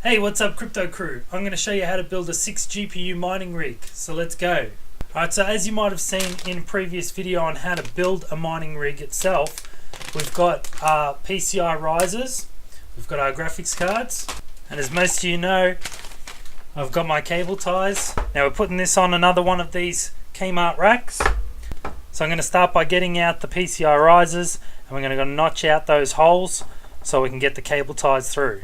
Hey, what's up crypto crew? I'm going to show you how to build a 6 GPU mining rig, so let's go. Alright, so as you might have seen in a previous video on how to build a mining rig itself, we've got our PCI risers, we've got our graphics cards, and as most of you know, I've got my cable ties. Now we're putting this on another one of these Kmart racks. So I'm going to start by getting out the PCI risers, and we're going to notch out those holes so we can get the cable ties through.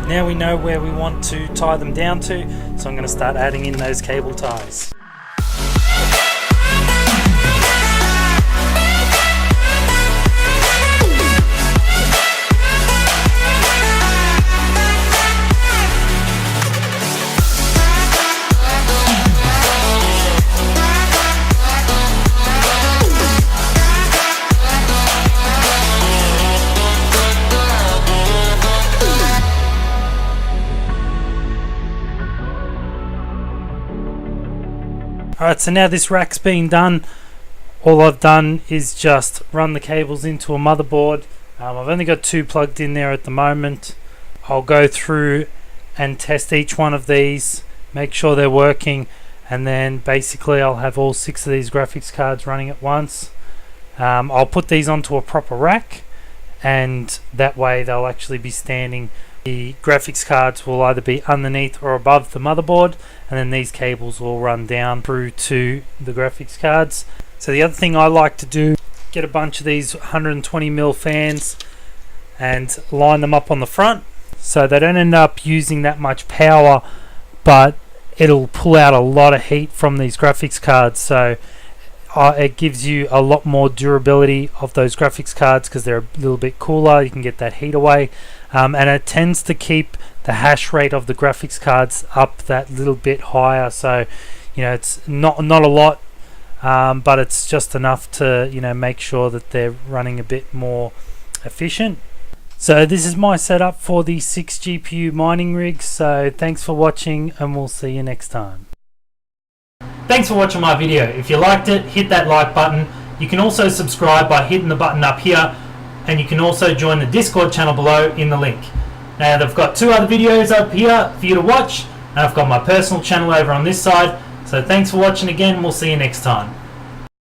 Now we know where we want to tie them down to, so I'm going to start adding in those cable ties. Alright, so now this rack's been done, all I've done is just run the cables into a motherboard. I've only got 2 plugged in there at the moment. I'll go through and test each one of these, make sure they're working, and then basically I'll have all 6 of these graphics cards running at once. I'll put these onto a proper rack, and that way they'll actually be standing. The graphics cards will either be underneath or above the motherboard, and then these cables will run down through to the graphics cards. So the other thing I like to do, get a bunch of these 120mm fans and line them up on the front so they don't end up using that much power, but it'll pull out a lot of heat from these graphics cards. So it gives you a lot more durability of those graphics cards because they're a little bit cooler. You can get that heat away, and it tends to keep the hash rate of the graphics cards up that little bit higher. So it's not a lot, but it's just enough to make sure that they're running a bit more efficient. So this is my setup for the 6 GPU mining rig. So thanks for watching, and we'll see you next time. Thanks for watching my video. If you liked it, hit that like button. You can also subscribe by hitting the button up here, and you can also join the Discord channel below in the link. Now they've got 2 other videos up here for you to watch, and I've got my personal channel over on this side. So thanks for watching again, and we'll see you next time.